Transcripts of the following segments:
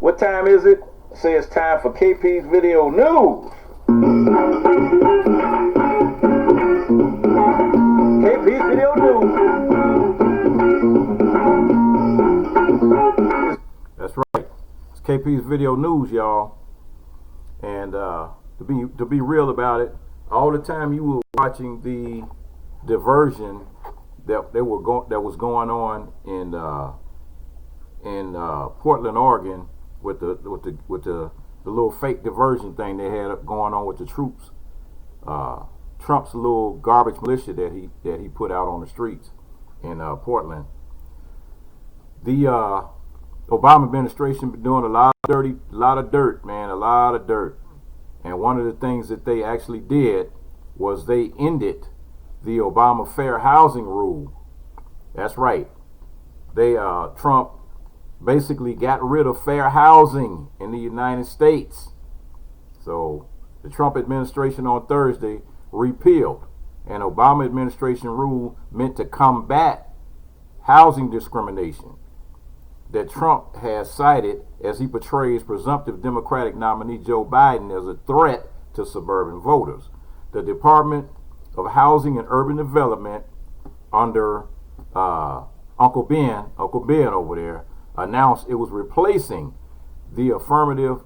What time is it? Say it's time for KP's Video News. KP's Video News. That's right. It's KP's Video News, y'all. And to be real about it, all the time you were watching the diversion that was going on in Portland, Oregon, with the little fake diversion thing they had going on with the troops. Trump's little garbage militia that he put out on the streets in Portland. The Obama administration been doing a lot of dirt, man, a lot of dirt. And one of the things that they actually did was they ended the Obama Fair Housing Rule. That's right. Trump basically got rid of fair housing in the United States. So the Trump administration on Thursday repealed an Obama administration rule meant to combat housing discrimination that Trump has cited as he portrays presumptive Democratic nominee Joe Biden as a threat to suburban voters. The Department of Housing and Urban Development under Uncle Ben over there announced it was replacing the affirmative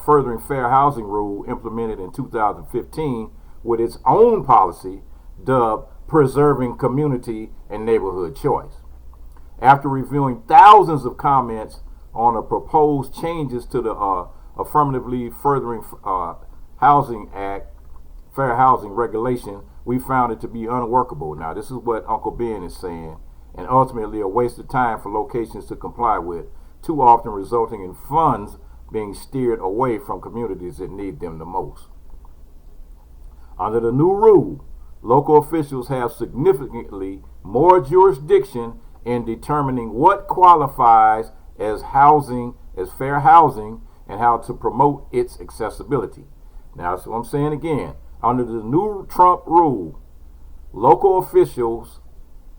furthering fair housing rule implemented in 2015 with its own policy dubbed preserving community and neighborhood choice. After reviewing thousands of comments on the proposed changes to the affirmatively furthering housing act, fair housing regulation, we found it to be unworkable. Now, this is what Uncle Ben is saying, and ultimately a waste of time for locations to comply with, too often resulting in funds being steered away from communities that need them the most. Under the new rule, local officials have significantly more jurisdiction in determining what qualifies as fair housing, and how to promote its accessibility. Now, so I'm saying again, under the new Trump rule, local officials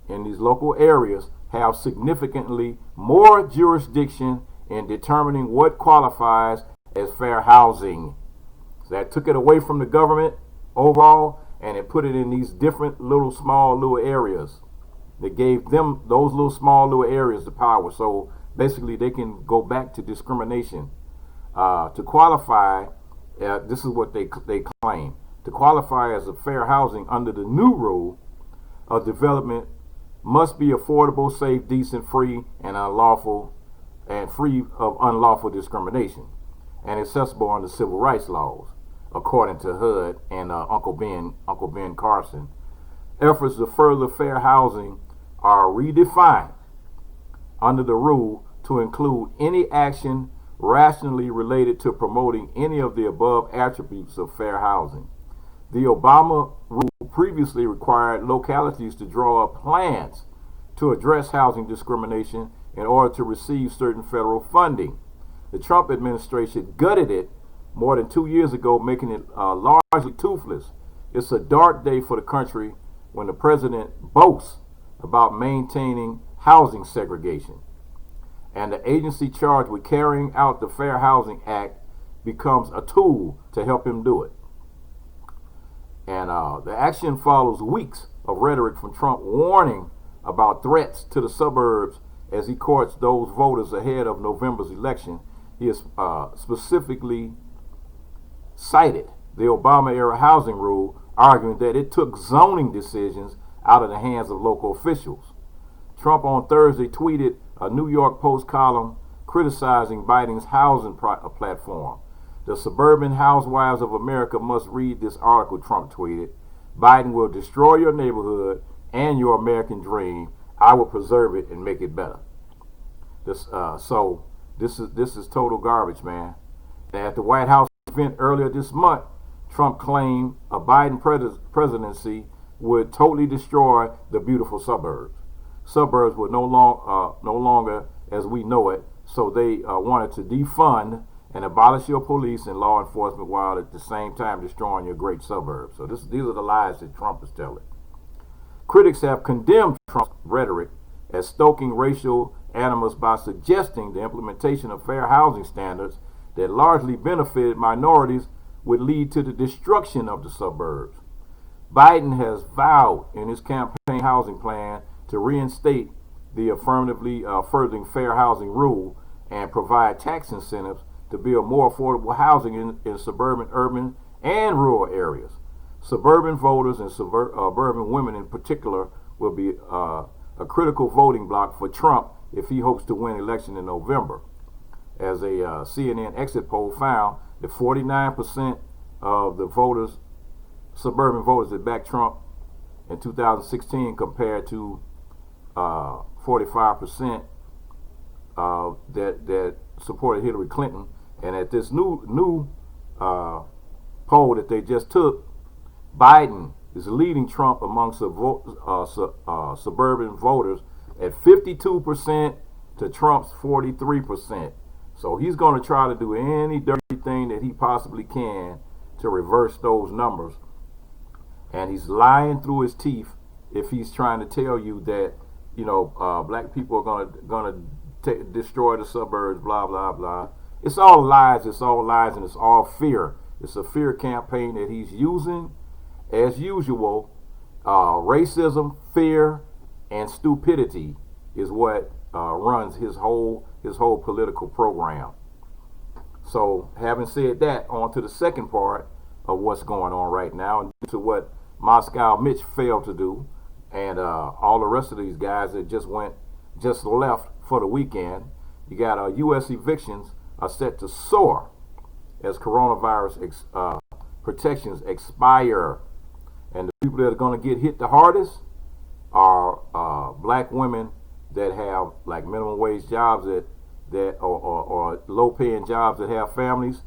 in these local areas have significantly more jurisdiction in determining what qualifies as fair housing. So that took it away from the government overall, and it put it in these different small little areas. They gave them those little small little areas the power, so basically they can go back to discrimination. To qualify, this is what they claim. To qualify as a fair housing under the new rule, a development must be affordable, safe, decent, free, and free of unlawful discrimination, and accessible under civil rights laws, according to HUD and Uncle Ben CARSON. Efforts to further fair housing are redefined under the rule to include any action rationally related to promoting any of the above attributes of fair housing. The Obama rule previously required localities to draw up plans to address housing discrimination in order to receive certain federal funding. The Trump administration gutted it more than 2 years ago, making it largely toothless. It's a dark day for the country when the president boasts about maintaining housing segregation, and the agency charged with carrying out the Fair Housing Act becomes a tool to help him do it. And the action follows weeks of rhetoric from Trump warning about threats to the suburbs as he courts those voters ahead of November's election. He has specifically cited the Obama-era housing rule, arguing that it took zoning decisions out of the hands of local officials. Trump on Thursday tweeted a New York Post column criticizing Biden's housing platform. The suburban housewives of America must read this article, Trump tweeted. Biden will destroy your neighborhood and your American dream. I will preserve it and make it better. This is total garbage, man. At the White House event earlier this month, Trump claimed a Biden presidency would totally destroy the beautiful suburbs. Suburbs were no longer as we know it, so they wanted to defund and abolish your police and law enforcement while at the same time destroying your great suburbs. So these are the lies that Trump is telling. Critics have condemned Trump's rhetoric as stoking racial animus by suggesting the implementation of fair housing standards that largely benefited minorities would lead to the destruction of the suburbs. Biden has vowed in his campaign housing plan to reinstate the affirmatively furthering fair housing rule and provide tax incentives to build more affordable housing in suburban, urban, and rural areas. Suburban voters and suburban women in particular will be a critical voting bloc for Trump if he hopes to win election in November. As a CNN exit poll found that 49% of the voters, suburban voters that backed Trump in 2016 compared to 45% that supported Hillary Clinton. And at this new poll that they just took, Biden is leading Trump among suburban voters at 52% to Trump's 43%. So he's going to try to do any dirty thing that he possibly can to reverse those numbers. And he's lying through his teeth if he's trying to tell you that, black people are going to destroy the suburbs, blah, blah, blah. It's all lies, and it's all fear. It's a fear campaign that he's using. As usual, racism, fear, and stupidity is what runs his whole political program. So, having said that, on to the second part of what's going on right now, and to what Moscow Mitch failed to do, and all the rest of these guys that just left for the weekend. You got U.S. evictions are set to soar as coronavirus protections expire. And the people that are going to get hit the hardest are black women that have like minimum wage jobs or low paying jobs that have families.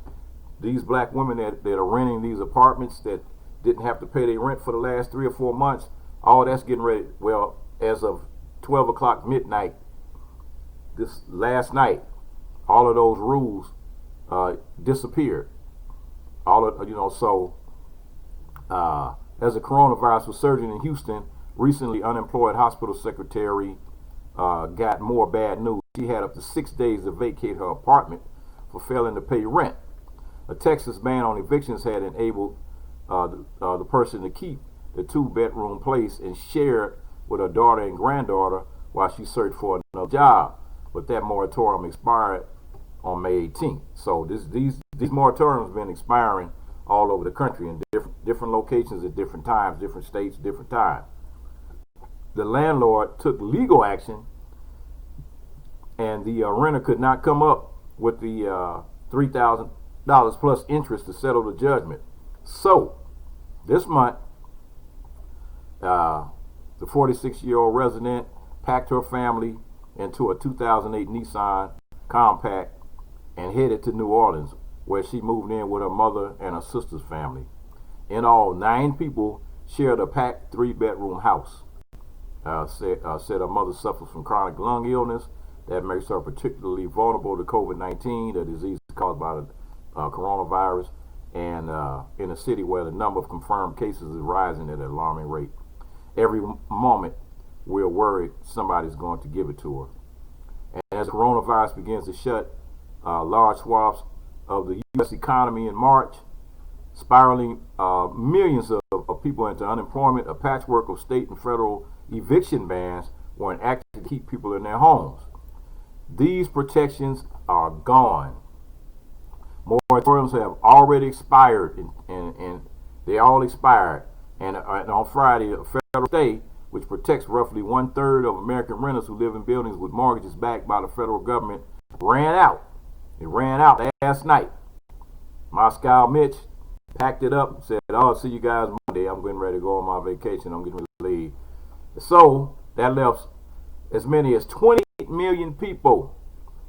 These black women that are renting these apartments that didn't have to pay their rent for the last 3 or 4 months, all that's getting ready. Well, as of 12 o'clock midnight this last night, all of those rules disappeared. As the coronavirus was surging in Houston, recently unemployed hospital secretary got more bad news. She had up to 6 days to vacate her apartment for failing to pay rent. A Texas ban on evictions had enabled the person to keep the 2-bedroom place and share it with her daughter and granddaughter while she searched for another job. But that moratorium expired on May 18th. So these moratoriums have been expiring all over the country in different locations at different times, different states, different times. The landlord took legal action, and the renter could not come up with the $3,000 plus interest to settle the judgment. So this month, the 46-year-old resident packed her family into a 2008 Nissan Compact and headed to New Orleans, where she moved in with her mother and her sister's family. In all, 9 people shared a packed 3-bedroom house. Said her mother suffers from chronic lung illness that makes her particularly vulnerable to COVID-19, the disease caused by the coronavirus, and in a city where the number of confirmed cases is rising at an alarming rate. Every moment, we're worried somebody's going to give it to her. And as coronavirus begins to shut large swaths of the U.S. economy in March, spiraling millions of people into unemployment, a patchwork of state and federal eviction bans were enacted to keep people in their homes. These protections are gone. Moratoriums have already expired, and they all expired. And on Friday, a federal stay, which protects roughly 1/3 of American renters who live in buildings with mortgages backed by the federal government, ran out. It ran out last night. Moscow Mitch packed it up and said, "I'll see you guys Monday. I'm getting ready to go on my vacation. I'm getting ready to leave." So that left as many as 28 million people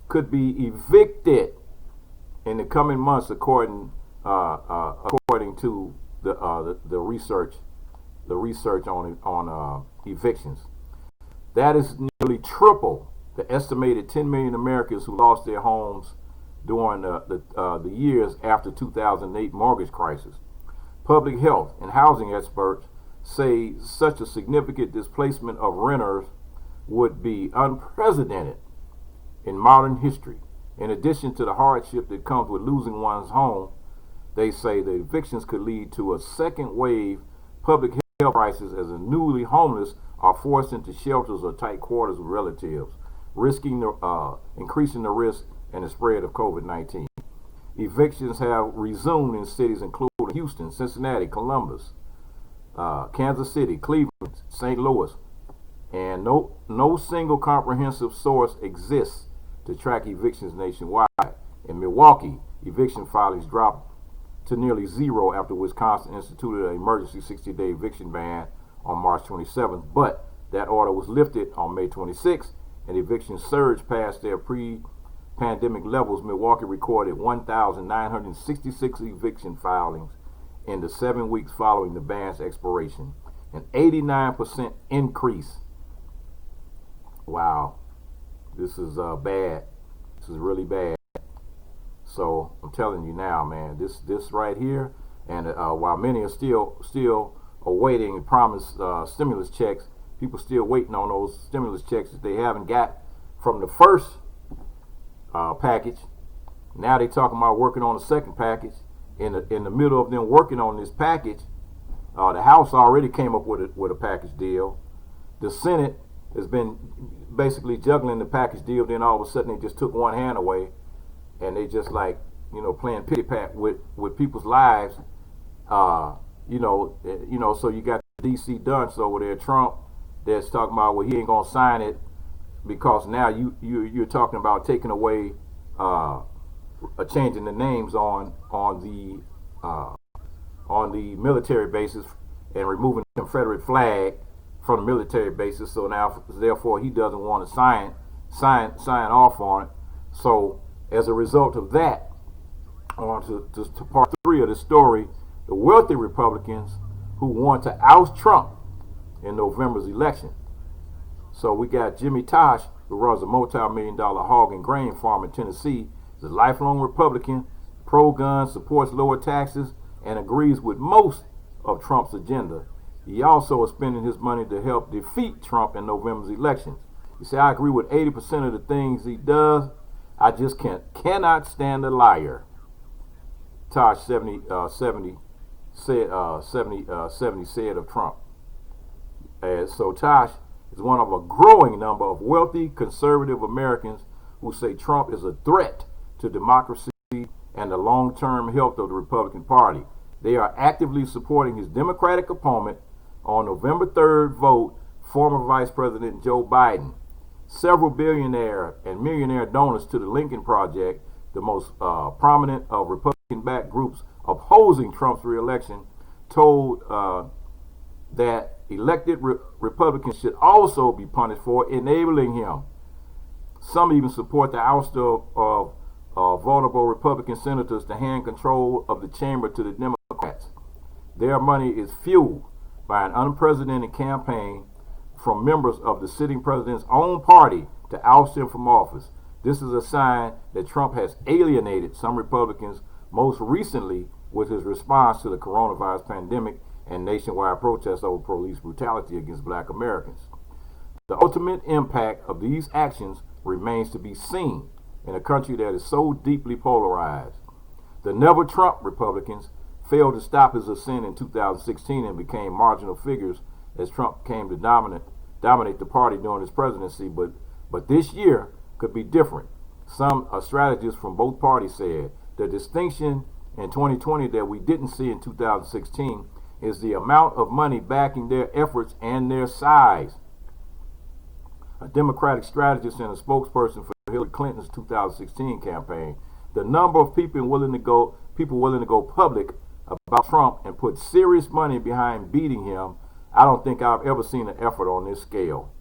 could be evicted in the coming months, according to the research on evictions. That is nearly triple the estimated 10 million Americans who lost their homes during the years after 2008 mortgage crisis. Public health and housing experts say such a significant displacement of renters would be unprecedented in modern history. In addition to the hardship that comes with losing one's home, they say the evictions could lead to a second wave public health crisis as the newly homeless are forced into shelters or tight quarters with relatives, increasing the risk and the spread of COVID-19. Evictions have resumed in cities including Houston, Cincinnati, Columbus, Kansas City, Cleveland, St. Louis, and no single comprehensive source exists to track evictions nationwide. In Milwaukee, eviction filings dropped to nearly zero after Wisconsin instituted an emergency 60-day eviction ban on March 27th, but that order was lifted on May 26th, and evictions surged past their pre-pandemic levels. Milwaukee recorded 1,966 eviction filings in the 7 weeks following the ban's expiration, an 89% increase. Wow, this is bad. This is really bad. So I'm telling you now, man, this right here, and while many are still awaiting promised stimulus checks, people still waiting on those stimulus checks that they haven't got from the first package. Now they talking about working on the second package. In the middle of them working on this package, the House already came up with a package deal. The Senate has been basically juggling the package deal. Then all of a sudden they just took one hand away, and they just like, playing pity pat with people's lives. So you got DC Dunce over there, Trump, that's talking about, well, he ain't gonna sign it because now you're talking about taking away, changing the names on the military bases and removing the Confederate flag from the military bases. So now, therefore, he doesn't want to sign off on it. So as a result of that, on to part 3 of the story, the wealthy Republicans who want to oust Trump in November's election. So we got Jimmy Tosh, who runs a multi-million-dollar hog and grain farm in Tennessee. He's a lifelong Republican, pro-gun, supports lower taxes, and agrees with most of Trump's agenda. He also is spending his money to help defeat Trump in November's elections. He said, I agree with 80% of the things he does. I just cannot stand a liar. Tosh 70 said of Trump. So Tosh is one of a growing number of wealthy conservative Americans who say Trump is a threat to democracy and the long-term health of the Republican Party. They are actively supporting his Democratic opponent on November 3rd vote, former Vice President Joe Biden. Several billionaire and millionaire donors to the Lincoln Project, the most prominent of Republican-backed groups opposing Trump's reelection, told that elected Republicans should also be punished for enabling him. Some even support the ouster of vulnerable Republican senators to hand control of the chamber to the Democrats. Their money is fueled by an unprecedented campaign from members of the sitting president's own party to oust him from office. This is a sign that Trump has alienated some Republicans, most recently with his response to the coronavirus pandemic and nationwide protests over police brutality against black Americans. The ultimate impact of these actions remains to be seen in a country that is so deeply polarized. The Never Trump Republicans failed to stop his ascent in 2016 and became marginal figures as Trump came to dominate the party during his presidency. But this year could be different. Some strategists from both parties said the distinction in 2020 that we didn't see in 2016 is the amount of money backing their efforts and their size. A Democratic strategist and a spokesperson for Hillary Clinton's 2016 campaign, the number of people willing to go public about Trump and put serious money behind beating him, I don't think I've ever seen an effort on this scale.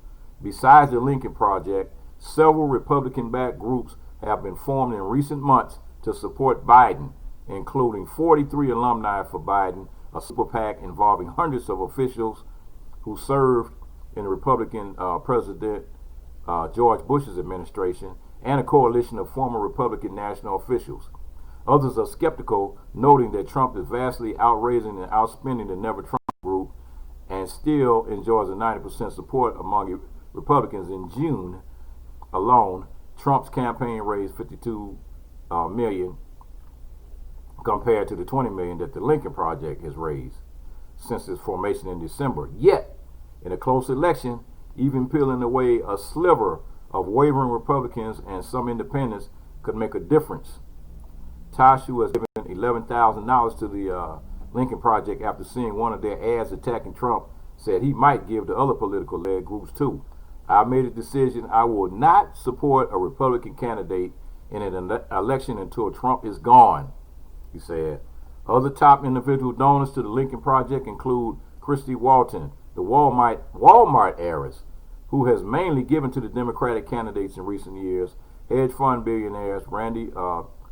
Besides the Lincoln Project, several Republican-backed groups have been formed in recent months to support Biden, including 43 alumni for Biden, a super PAC involving hundreds of officials who served in the Republican President George Bush's administration, and a coalition of former Republican national officials. Others are skeptical, noting that Trump is vastly outraising and outspending the Never Trump group and still enjoys a 90% support among Republicans. In June alone, Trump's campaign raised 52 million compared to the 20 million that the Lincoln Project has raised since its formation in December. Yet, in a close election, even peeling away a sliver of wavering Republicans and some independents could make a difference. Tosh, who has given $11,000 to the Lincoln Project after seeing one of their ads attacking Trump, said he might give to other political-led groups too. I made a decision I will not support a Republican candidate in an election until Trump is gone, he said. Other top individual donors to the Lincoln Project include Christy Walton, the Walmart heiress, who has mainly given to the Democratic candidates in recent years, hedge fund billionaires Randy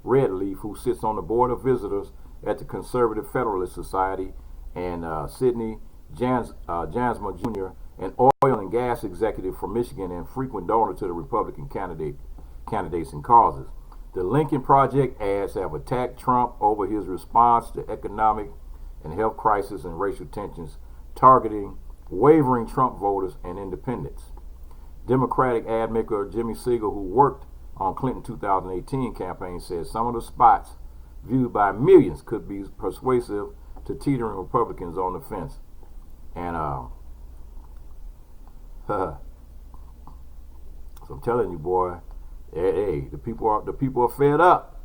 Redleaf, who sits on the board of visitors at the Conservative Federalist Society, and Sidney Jansma Jr., an oil and gas executive from Michigan and frequent donor to the Republican candidates and causes. The Lincoln Project ads have attacked Trump over his response to economic and health crisis and racial tensions, targeting wavering Trump voters and independents. Democratic ad maker Jimmy Siegel, who worked on Clinton 2018 campaign, says some of the spots viewed by millions could be persuasive to teetering Republicans on the fence. And so I'm telling you, boy, hey, the people are fed up.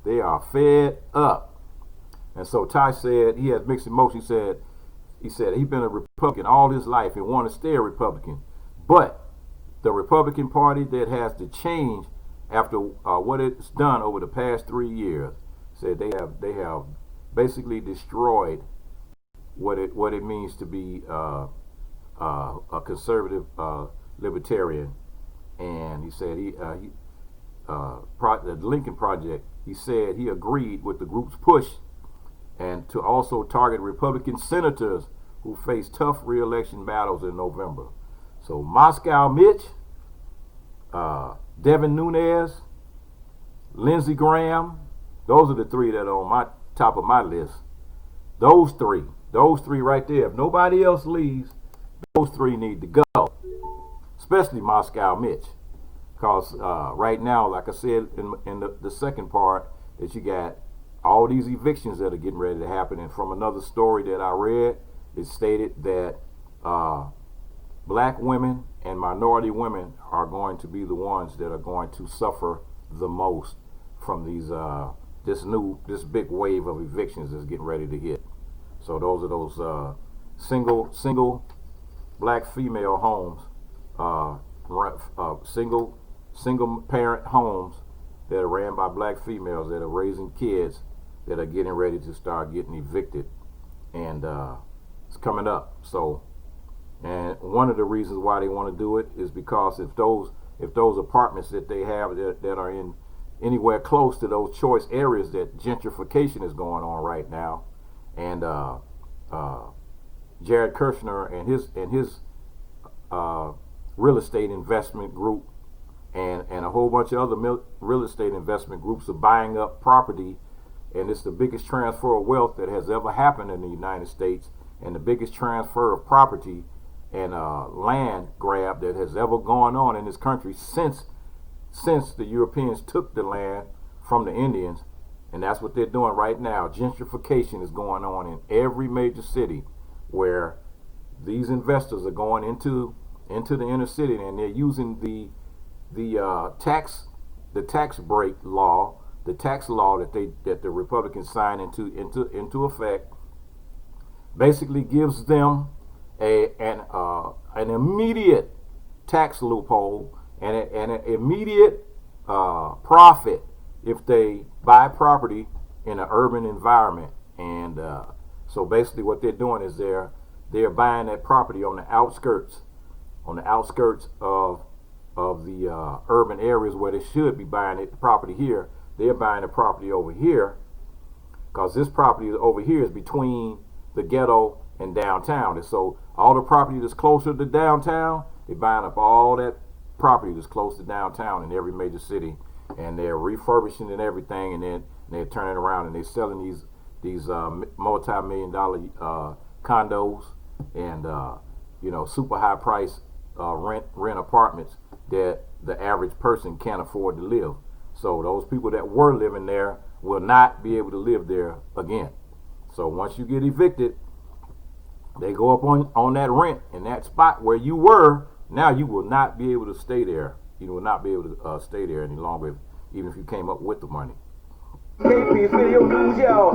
They are fed up. And so Ty said he has mixed emotions. He said he's been a Republican all his life and wanted to stay a Republican, but the Republican Party that has to change after what it's done over the past 3 years, said they have basically destroyed what it means to be a conservative libertarian. And he said the Lincoln Project, he said he agreed with the group's push and to also target Republican senators who face tough re-election battles in November. So Moscow Mitch, Devin Nunes, Lindsey Graham, those are the three that are on my top of my list. Those three right there. If nobody else leaves, those three need to go, especially Moscow Mitch. Because right now, like I said in the second part, that you got all these evictions that are getting ready to happen. And from another story that I read, it stated that black women and minority women are going to be the ones that are going to suffer the most from these this big wave of evictions that's getting ready to hit. So those are those single black female homes, single parent homes that are ran by black females that are raising kids that are getting ready to start getting evicted, and it's coming up. So, and one of the reasons why they want to do it is because if those apartments that they have that are in anywhere close to those choice areas, that gentrification is going on right now, and Jared Kushner and his real estate investment group and a whole bunch of other real estate investment groups are buying up property, and it's the biggest transfer of wealth that has ever happened in the United States, and the biggest transfer of property and land grab that has ever gone on in this country since the Europeans took the land from the Indians. And that's what they're doing right now. Gentrification is going on in every major city, where these investors are going into the inner city, and they're using the tax break law, the tax law that the Republicans signed into effect. Basically gives them an immediate tax loophole and an immediate profit if they buy property in an urban environment. And so basically what they're doing is they're buying that property on the outskirts of the urban areas where they should be buying the property here. They're buying the property over here because this property over here is between the ghetto and downtown. And so all the property that's closer to downtown, they're buying up all that property that's close to downtown in every major city, and they're refurbishing and everything, and then they're turning around and they're selling these multi-million-dollar condos and super high price rent apartments that the average person can't afford to live. So those people that were living there will not be able to live there again. So once you get evicted, they go up on that rent in that spot where you were. Now you will not be able to stay there. You will not be able to stay there any longer, even if you came up with the money. KP's Video News, y'all.